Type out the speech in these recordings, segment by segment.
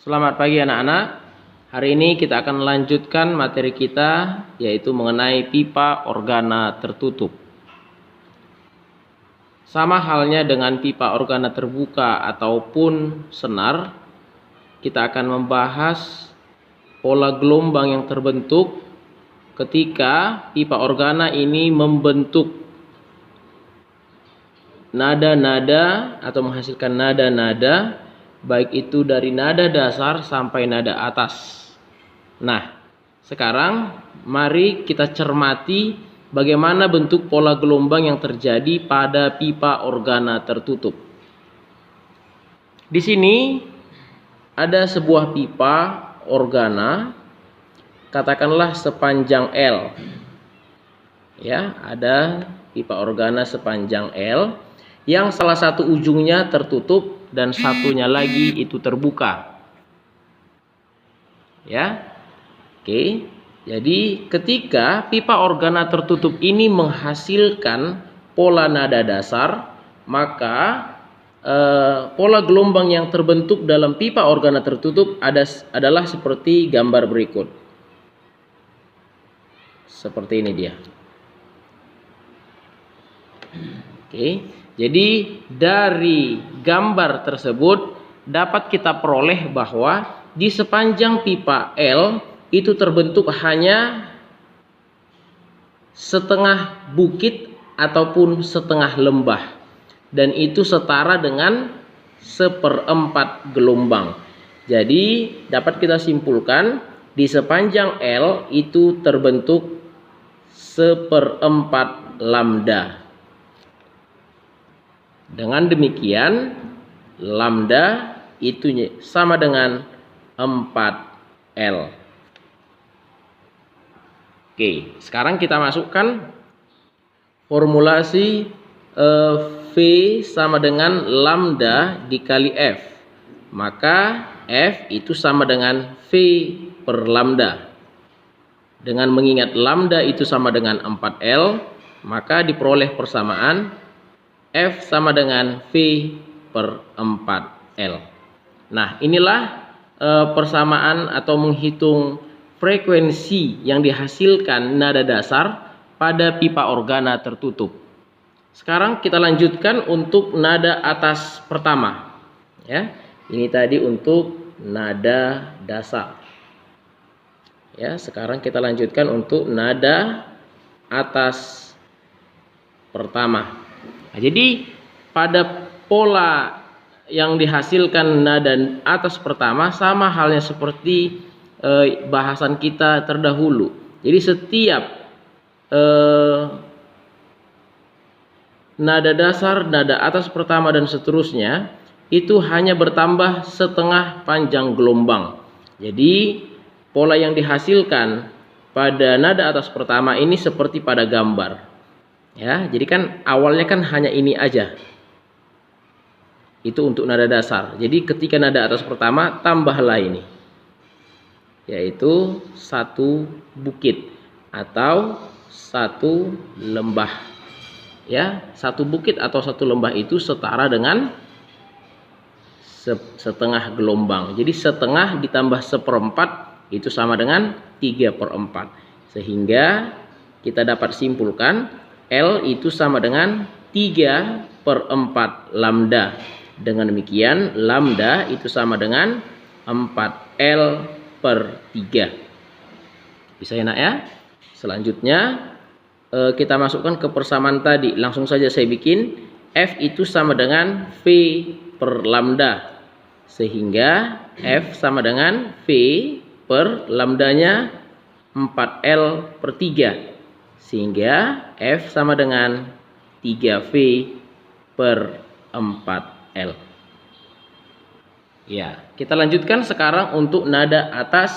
Selamat pagi anak-anak. Hari ini kita akan melanjutkan materi kita, yaitu mengenai pipa organa tertutup. Sama halnya dengan pipa organa terbuka ataupun senar, kita akan membahas pola gelombang yang terbentuk ketika pipa organa ini membentuk nada-nada atau menghasilkan nada-nada, baik itu dari nada dasar sampai nada atas. Nah, sekarang mari kita cermati bagaimana bentuk pola gelombang yang terjadi pada pipa organa tertutup. Di sini ada sebuah pipa organa, katakanlah sepanjang L. Ya, ada pipa organa sepanjang L yang salah satu ujungnya tertutup dan satunya lagi itu terbuka. Ya. Oke. Jadi ketika pipa organa tertutup ini menghasilkan pola nada dasar, maka pola gelombang yang terbentuk dalam pipa organa tertutup adalah seperti gambar berikut. Seperti ini dia. Oke. Jadi dari gambar tersebut dapat kita peroleh bahwa di sepanjang pipa L itu terbentuk hanya setengah bukit ataupun setengah lembah, dan itu setara dengan 1/4 gelombang. Jadi dapat kita simpulkan di sepanjang L itu terbentuk 1/4 lambda. Dengan demikian lambda itu sama dengan 4L. Oke, sekarang kita masukkan formulasi V sama dengan lambda dikali F. Maka F itu sama dengan V per lambda. Dengan mengingat lambda itu sama dengan 4L, maka diperoleh persamaan F sama dengan V per 4L. Nah, inilah persamaan atau menghitung frekuensi yang dihasilkan nada dasar pada pipa organa tertutup. Sekarang kita lanjutkan untuk nada atas pertama. Ya, ini tadi untuk nada dasar. Ya, sekarang kita lanjutkan untuk nada atas pertama. Nah, jadi pada pola yang dihasilkan nada atas pertama sama halnya seperti bahasan kita terdahulu. Jadi setiap nada dasar, nada atas pertama dan seterusnya itu hanya bertambah setengah panjang gelombang. Jadi pola yang dihasilkan pada nada atas pertama ini seperti pada gambar. Ya, jadi kan awalnya kan hanya ini aja. Itu untuk nada dasar. Jadi ketika nada atas pertama tambahlah ini, yaitu satu bukit atau satu lembah. Ya, satu bukit atau satu lembah itu setara dengan setengah gelombang. Jadi setengah ditambah 1/4 itu sama dengan 3/4. Sehingga kita dapat simpulkan L itu sama dengan 3/4 lambda. Dengan demikian lambda itu sama dengan 4L per 3. Bisa ya nak ya? Selanjutnya kita masukkan ke persamaan tadi. Langsung saja saya bikin. F itu sama dengan V per lambda. Sehingga F sama dengan V per lambdanya 4L per 3. Sehingga F sama dengan 3V per 4L. Ya, kita lanjutkan sekarang untuk nada atas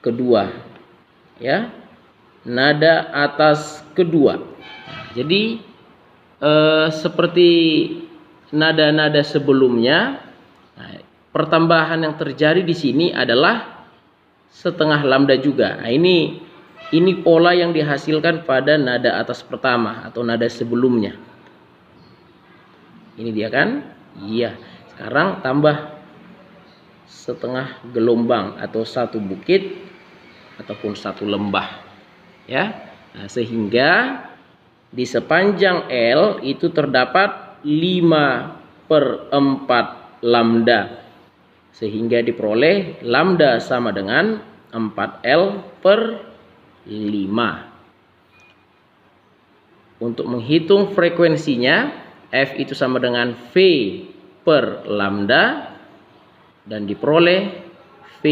kedua. Ya, nada atas kedua. Jadi seperti nada-nada sebelumnya, pertambahan yang terjadi di sini adalah setengah lambda juga. Nah, ini pola yang dihasilkan pada nada atas pertama atau nada sebelumnya. Ini dia kan? Iya. Sekarang tambah setengah gelombang atau satu bukit ataupun satu lembah, ya. Nah, sehingga di sepanjang L itu terdapat 5/4 lambda, sehingga diperoleh lambda sama dengan 4L/5. Untuk menghitung frekuensinya, F itu sama dengan V per lambda, dan diperoleh V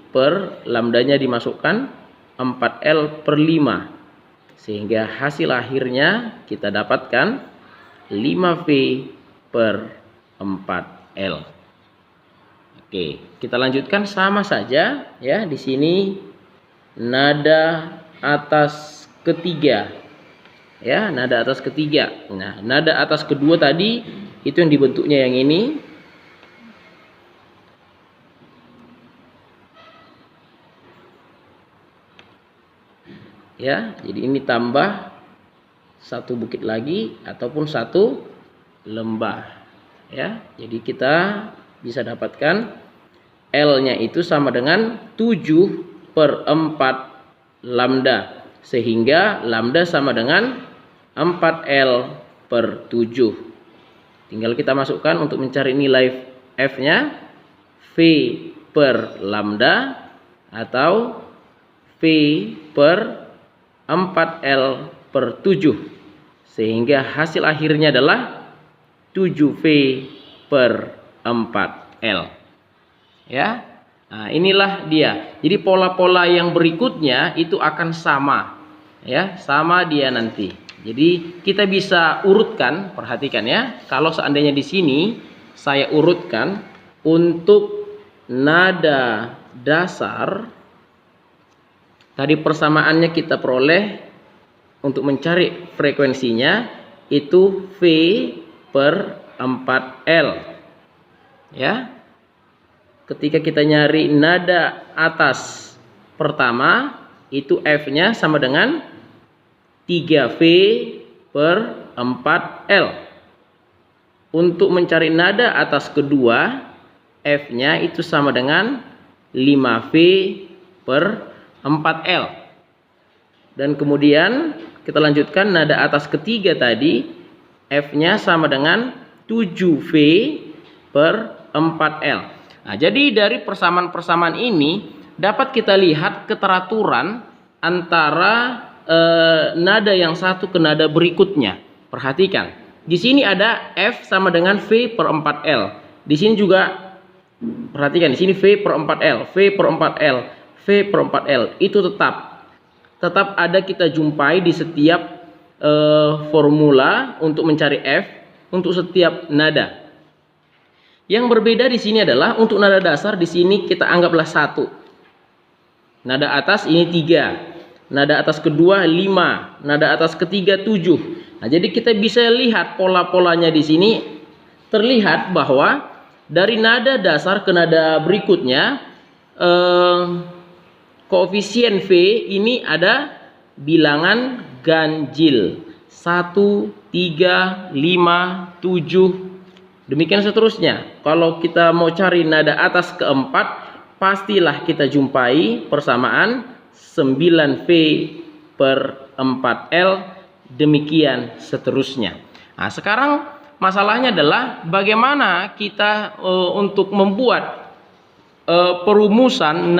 per lambdanya dimasukkan 4L/5, sehingga hasil akhirnya kita dapatkan 5V/4L. Oke, kita lanjutkan sama saja ya. Di sini nada atas ketiga. Ya, nada atas ketiga. Nah, nada atas kedua tadi itu yang dibentuknya yang ini. Ya, jadi ini tambah satu bukit lagi ataupun satu lembah. Ya, jadi kita bisa dapatkan L-nya itu sama dengan 7/4 lambda, sehingga lambda sama dengan 4L/7. Tinggal kita masukkan untuk mencari nilai F-nya, V per lambda atau V per 4L/7, sehingga hasil akhirnya adalah 7V/4L. Ya, nah, inilah dia. Jadi pola-pola yang berikutnya itu akan sama, ya, sama dia nanti. Jadi kita bisa urutkan, perhatikan ya. Kalau seandainya di sini saya urutkan untuk nada dasar, tadi persamaannya kita peroleh untuk mencari frekuensinya itu V/4L. Ya. Ketika kita nyari nada atas pertama, itu F-nya sama dengan 3V/4L. Untuk mencari nada atas kedua, F-nya itu sama dengan 5V/4L. Dan kemudian kita lanjutkan nada atas ketiga tadi, F-nya sama dengan 7V/4L. Nah, jadi dari persamaan-persamaan ini dapat kita lihat keteraturan antara nada yang satu ke nada berikutnya. Perhatikan, di sini ada F sama dengan V/4L. Di sini juga perhatikan, di sini V/4L, V/4L, V/4L. Itu tetap ada kita jumpai di setiap formula untuk mencari F untuk setiap nada. Yang berbeda di sini adalah untuk nada dasar di sini kita anggaplah 1. Nada atas ini 3. Nada atas kedua 5, nada atas ketiga 7. Nah, jadi kita bisa lihat pola-polanya di sini, terlihat bahwa dari nada dasar ke nada berikutnya koefisien V ini ada bilangan ganjil 1, 3, 5, 7, demikian seterusnya. Kalau kita mau cari nada atas keempat, pastilah kita jumpai persamaan 9V/4L, demikian seterusnya. Nah, sekarang masalahnya adalah bagaimana kita untuk membuat perumusan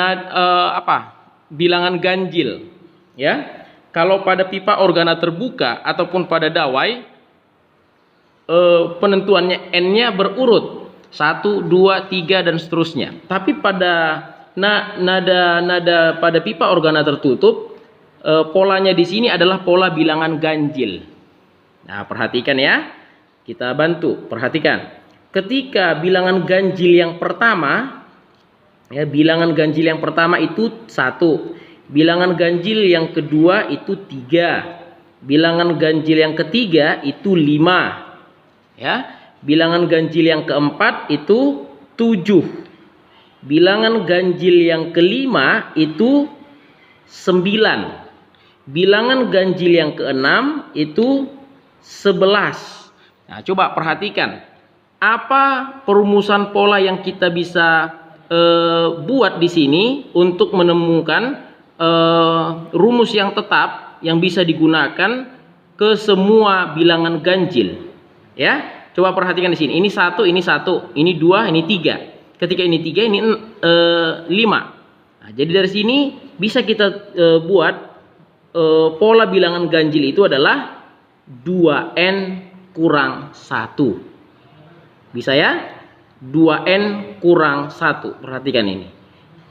bilangan ganjil, ya. Kalau pada pipa organa terbuka ataupun pada dawai, penentuannya N-nya berurut 1, 2, 3 dan seterusnya. Tapi pada nada pada pipa organa tertutup, polanya di sini adalah pola bilangan ganjil. Nah, perhatikan ya. Kita bantu, perhatikan. Ketika bilangan ganjil yang pertama, ya, bilangan ganjil yang pertama itu 1. Bilangan ganjil yang kedua itu 3. Bilangan ganjil yang ketiga itu 5. Ya. Bilangan ganjil yang keempat itu 7. Bilangan ganjil yang kelima itu 9. Bilangan ganjil yang keenam itu 11. Nah, coba perhatikan. Apa perumusan pola yang kita bisa buat di sini untuk menemukan rumus yang tetap yang bisa digunakan ke semua bilangan ganjil. Ya, coba perhatikan di sini. Ini 1, ini 1, ini 2, ini 3. Ketika ini 3, ini 5. Nah, jadi dari sini bisa kita buat pola bilangan ganjil itu adalah 2n kurang 1. Bisa ya? 2n kurang 1. Perhatikan ini.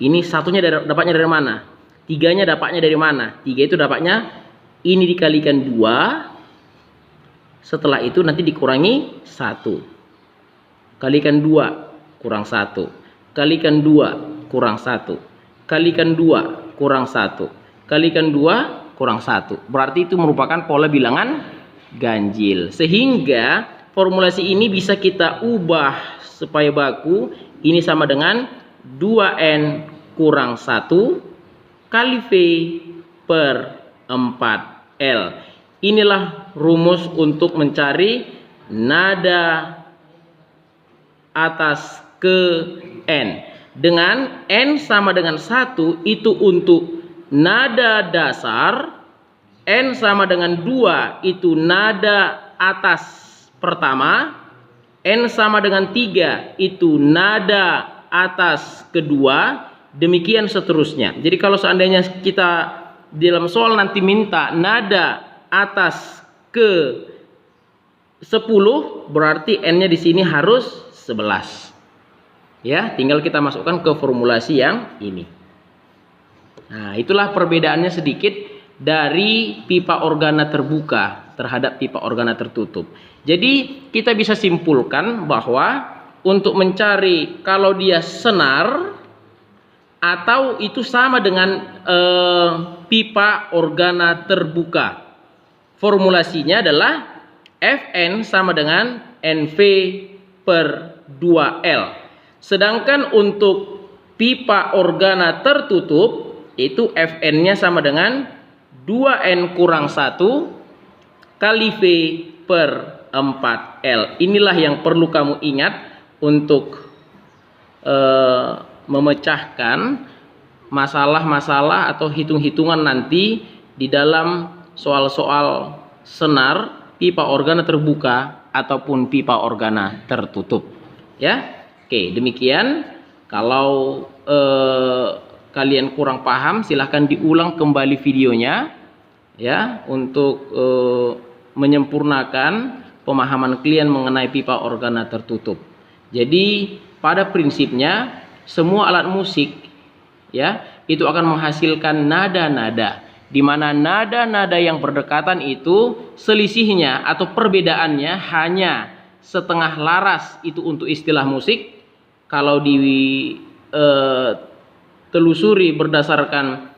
Ini satunya dapatnya dari mana? 3-nya dapatnya dari mana? 3 itu dapatnya ini dikalikan 2. Setelah itu nanti dikurangi 1. Kalikan 2 kurang 1. Kalikan 2 kurang 1. Kalikan 2 kurang 1. Kalikan 2 kurang 1. Berarti itu merupakan pola bilangan ganjil. Sehingga formulasi ini bisa kita ubah supaya baku. Ini sama dengan 2n kurang 1 kali V per 4L. Inilah rumus untuk mencari nada atas ke N. Dengan N sama dengan 1 itu untuk nada dasar, N sama dengan 2 itu nada atas pertama, N sama dengan 3 itu nada atas kedua, demikian seterusnya. Jadi kalau seandainya kita dalam soal nanti minta nada atas ke 10, berarti N-nya di sini harus 11. Ya, tinggal kita masukkan ke formulasi yang ini. Nah, itulah perbedaannya sedikit dari pipa organa terbuka terhadap pipa organa tertutup. Jadi kita bisa simpulkan bahwa untuk mencari kalau dia senar atau itu sama dengan pipa organa terbuka, formulasinya adalah Fn sama dengan Nv per 2L. Sedangkan untuk pipa organa tertutup itu Fn-nya sama dengan 2N kurang 1 kali V per 4L. Inilah yang perlu kamu ingat untuk memecahkan masalah-masalah atau hitung-hitungan nanti di dalam soal-soal senar pipa organa terbuka ataupun pipa organa tertutup. Ya, oke, demikian. Kalau kalian kurang paham, silahkan diulang kembali videonya ya untuk menyempurnakan pemahaman kalian mengenai pipa organa tertutup. Jadi pada prinsipnya semua alat musik ya itu akan menghasilkan nada-nada, di mana nada-nada yang berdekatan itu selisihnya atau perbedaannya hanya setengah laras. Itu untuk istilah musik. Kalau telusuri berdasarkan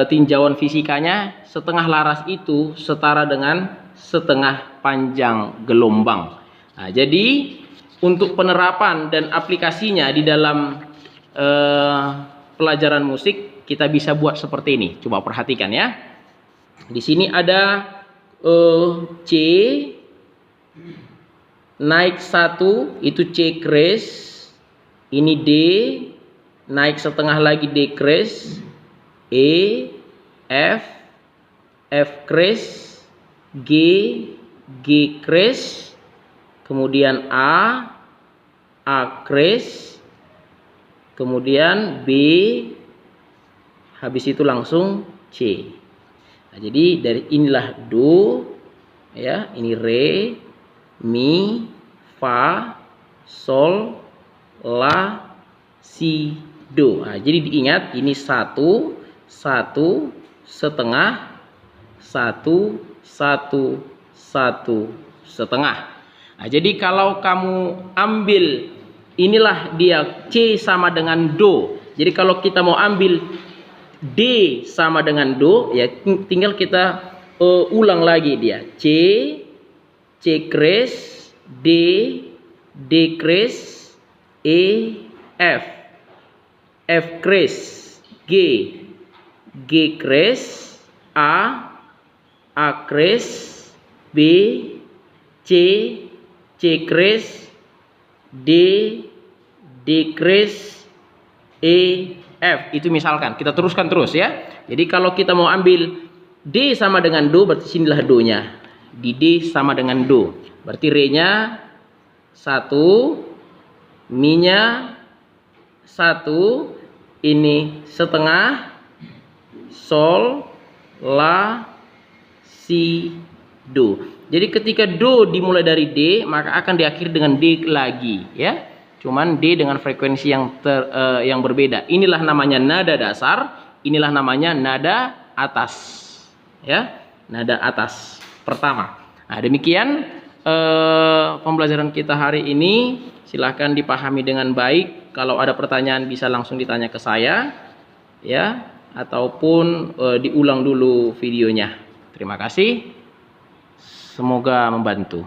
tinjauan fisikanya, setengah laras itu setara dengan setengah panjang gelombang. Nah, jadi untuk penerapan dan aplikasinya di dalam pelajaran musik kita bisa buat seperti ini. Coba perhatikan ya. Di sini ada C naik 1 itu C kres, ini D naik setengah lagi D kres, E, F, F kres, G, G kres, kemudian A kres, kemudian B, habis itu langsung C. Nah, jadi dari inilah Do ya, ini Re, Mi, Fa, Sol, La, Si, Do. Nah, jadi diingat ini 1, 1, setengah, 1, 1, 1, setengah. Nah, jadi kalau kamu ambil inilah dia C sama dengan Do. Jadi kalau kita mau ambil D sama dengan Do ya tinggal kita ulang lagi dia. C, C kres, D, D kres, E, F, F kres, G, G kres, A kres, B, C, C kres, D, D kres, E, F. Itu misalkan. Kita teruskan terus ya. Jadi kalau kita mau ambil D sama dengan Do, berarti sinilah Do-nya. Di D sama dengan Do. Berarti Re-nya 1, Mi-nya 1, ini setengah, Sol, La, Si, Do. Jadi ketika Do dimulai dari D, maka akan diakhiri dengan D lagi, ya. Cuman D dengan frekuensi yang berbeda. Inilah namanya nada dasar, inilah namanya nada atas. Ya, nada atas pertama. Nah, demikian pembelajaran kita hari ini. Silahkan dipahami dengan baik. Kalau ada pertanyaan bisa langsung ditanya ke saya, ya, ataupun diulang dulu videonya. Terima kasih. Semoga membantu.